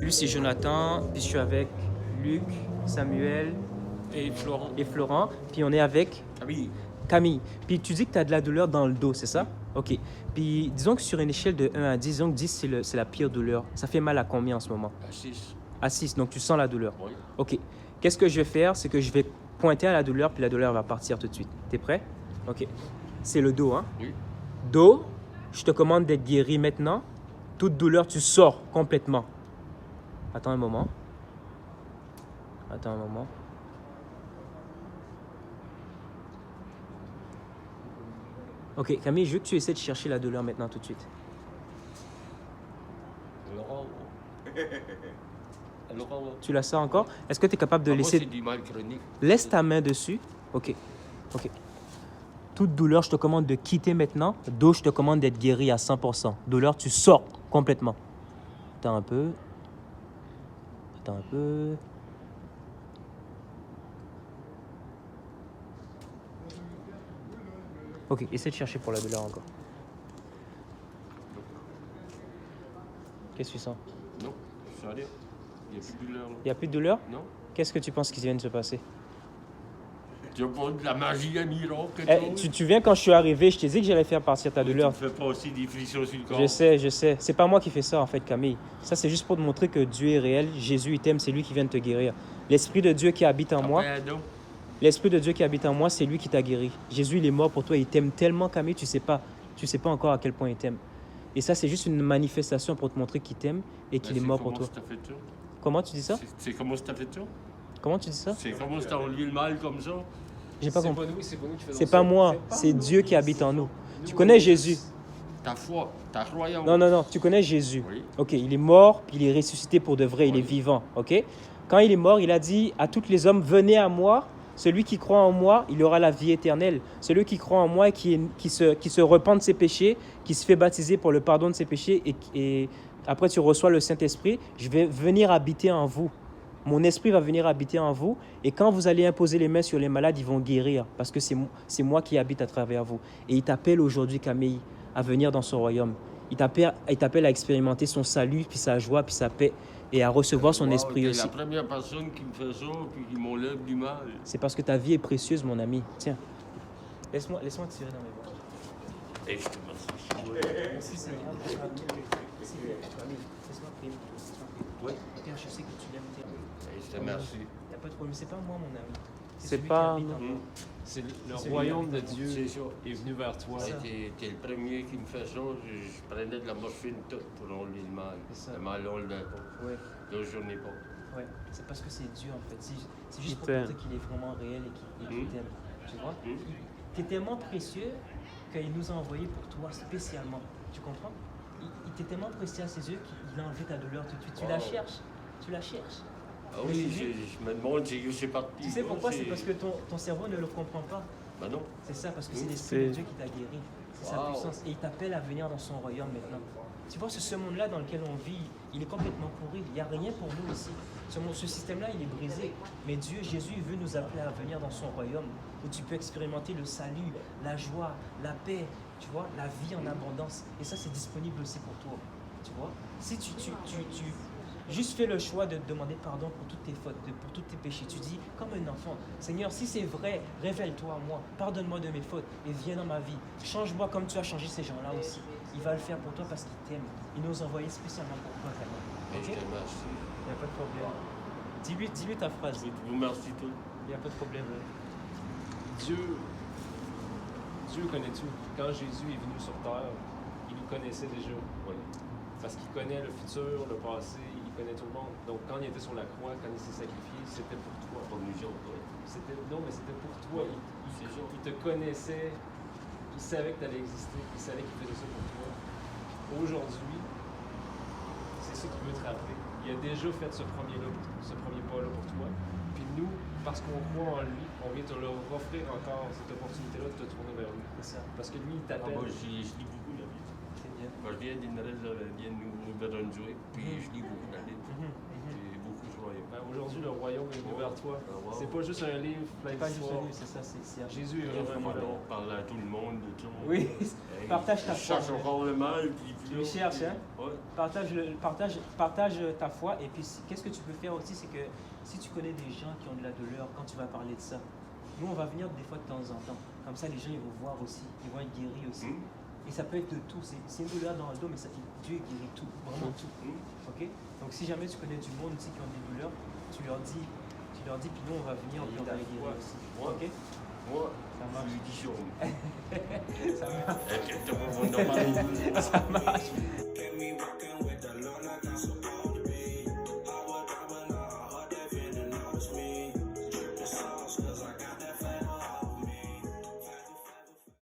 Lui, c'est Jonathan, puis je suis avec Luc, Samuel Et Florent. et Florent, puis on est avec Camille. Camille. Puis tu dis que tu as de la douleur dans le dos, c'est ça? OK. Puis disons que sur une échelle de 1 à 10, disons que 10, c'est la pire douleur. Ça fait mal à combien en ce moment? À 6. À 6, donc tu sens la douleur. Oui. OK. Qu'est-ce que je vais faire? C'est que je vais pointer à la douleur, puis la douleur va partir tout de suite. T'es prêt? OK. C'est le dos, hein? Oui. Dos, je te commande d'être guéri maintenant. Toute douleur, tu sors complètement. Attends un moment. Attends un moment. OK, Camille, je veux que tu essaies de chercher la douleur maintenant tout de suite. Laurent. Laurent. Tu la sens encore? Est-ce que tu es capable de Moi, laisser... c'est du mal chronique. Laisse ta main dessus. OK. OK. Toute douleur, je te commande de quitter maintenant. Dos, je te commande d'être guéri à 100%. Douleur, tu sors complètement. Attends un peu. Attends un peu. OK, essaie de chercher pour la douleur encore. Qu'est-ce que tu sens? Non, je suis allé. Il n'y a plus de douleur. Là. Il n'y a plus de douleur? Non. Qu'est-ce que tu penses qui vient de se passer? Tu n'as pas de la magie, un miracle, quelque Eh, chose? tu viens quand je suis arrivé, je t'ai dit que j'allais faire partir ta Tu douleur. ne fais pas aussi des frictions sur le corps. Je sais. C'est pas moi qui fais ça en fait, Camille. Ça, c'est juste pour te montrer que Dieu est réel. Jésus, il t'aime, c'est lui qui vient de te guérir. L'Esprit de Dieu qui habite en moi, Pardon. l'Esprit de Dieu qui habite en moi, c'est lui qui t'a guéri. Jésus, il est mort pour toi. Il t'aime tellement, Camille, tu sais pas encore à quel point il t'aime. Et ça, c'est juste une manifestation pour te montrer qu'il t'aime et qu'il est mort pour toi. Comment tu as fait ça? Comment tu dis ça? C'est comment tu as fait ça? Comment tu dis ça? C'est comment tu as enlevé le mal comme ça? J'ai pas C'est compris. pas nous, c'est pas nous qui faisons C'est ça. pas moi, c'est Dieu qui habite en nous. Tu connais Jésus? Ta foi, ta croyance. Non, tu connais Jésus. Oui. Ok, il est mort, puis il est ressuscité pour de vrai, il Oui. est vivant. Ok. Quand il est mort, il a dit à tous les hommes, venez à moi. Celui qui croit en moi, il aura la vie éternelle. Celui qui croit en moi et qui se repent de ses péchés, qui se fait baptiser pour le pardon de ses péchés, et après tu reçois le Saint-Esprit, je vais venir habiter en vous. Mon esprit va venir habiter en vous, et quand vous allez imposer les mains sur les malades, ils vont guérir, parce que c'est moi qui habite à travers vous. Et il t'appelle aujourd'hui, Camille, à venir dans son royaume. Il t'appelle à expérimenter son salut, puis sa joie, puis sa paix, et à recevoir son Wow, esprit t'es aussi. la première personne qui me fait ça, puis qui m'enlève du mal. C'est parce que ta vie est précieuse, mon ami. Tiens, laisse-moi tirer dans mes bras. Et je te remercie. Merci, Seigneur. Laisse-moi prier. Oui. Père, je sais que tu l'aimes tellement. Et je te remercie. Il n'y a pas de problème. C'est pas moi, mon ami. C'est celui qui pas- habite en toi. C'est le C'est royaume de lui. Dieu C'est ça. est venu vers toi. C'est ça. T'es le premier qui me fait ça. Je prenais de la morphine toute pour enlever le mal. C'est ça. Le mal, on ne l'a pas. Ouais, Là, j'en ai pas. ouais. C'est parce que c'est Dieu, en fait. C'est Il juste pour t'aime. montrer qu'il est vraiment réel et qu'il t'aime. Tu vois? Hmm. Tu es tellement précieux qu'il nous a envoyé pour toi spécialement. Tu comprends? Il t'est tellement précieux à ses yeux qu'il a enlevé ta douleur tout de suite. Tu la Wow. cherches. Tu la cherches. Ah oui, je me demande si c'est parti. Tu sais pourquoi? C'est parce que ton cerveau ne le comprend pas. Ben non. C'est ça, parce que c'est Oui. l'Esprit de Dieu qui t'a guéri. C'est sa Wow. puissance. Et il t'appelle à venir dans son royaume maintenant. Tu vois, ce monde-là dans lequel on vit, il est complètement pourri. Il n'y a rien pour nous ici. Ce système-là, il est brisé. Mais Dieu, Jésus, il veut nous appeler à venir dans son royaume, où tu peux expérimenter le salut, la joie, la paix, tu vois, la vie en abondance. Et ça, c'est disponible aussi pour toi. Tu vois? Si tu juste fais le choix de demander pardon pour toutes tes fautes, pour tous tes péchés. Tu dis, comme un enfant, Seigneur, si c'est vrai, révèle-toi à moi, pardonne-moi de mes fautes et viens dans ma vie. Change-moi comme tu as changé ces gens-là aussi. Il va le faire pour toi parce qu'il t'aime. Il nous a envoyé spécialement pour toi, vraiment. Et Ok? je te remercie. Il n'y a pas de problème. Dis-lui ta phrase. Je vous remercie tous. Il n'y a pas de problème. Dieu connaît tout. Quand Jésus est venu sur terre, il nous connaissait déjà. Oui. Parce qu'il connaît le futur, le passé, il connaît tout le monde. Donc quand il était sur la croix, quand il s'est sacrifié, c'était pour toi. Pour nous autres, oui. Non, mais c'était pour toi. Il te connaissait, il savait que tu allais exister, il savait qu'il faisait ça pour toi. Aujourd'hui, c'est ça qu'il veut te rappeler. Il a déjà fait ce premier pas-là pour toi. Puis nous, parce qu'on croit en lui, on vient te leur offrir encore cette opportunité-là de te tourner vers lui. C'est ça. Parce que lui, il Ah, t'appelle. moi, je lis beaucoup la Bible. C'est bien. Moi, je viens d'une ville, vient de Nouveau-Brunswick, puis je lis beaucoup la Bible. Mhm, mhm. J'ai beaucoup sur royaume. Ben, aujourd'hui, le royaume est venu vers toi. Ah, wow. C'est pas juste un livre plein Pas juste d'histoires. un livre, c'est ça, c'est Jésus est vraiment là. On parle à tout le monde de tout. Oui, Hey, partage ta je foi. cherche encore le mal, puis Tu le cherches, hein? Ouais. partage ta foi. Et puis, qu'est-ce que tu peux faire aussi, c'est que si tu connais des gens qui ont de la douleur, quand tu vas parler de ça, nous, on va venir des fois de temps en temps. Comme ça, les gens, ils vont voir aussi, ils vont être guéris aussi. Et ça peut être de tout. C'est une douleur dans le dos, mais Dieu guérit tout, vraiment tout. Ok? Donc, si jamais tu connais du monde ici qui ont des douleurs, tu leur dis, puis nous, on va venir, puis on va les guérir aussi. Ouais. Ok? Moi, Ça marche. je lui dis chaud. Ça marche. Est-ce que tu vas Ça marche.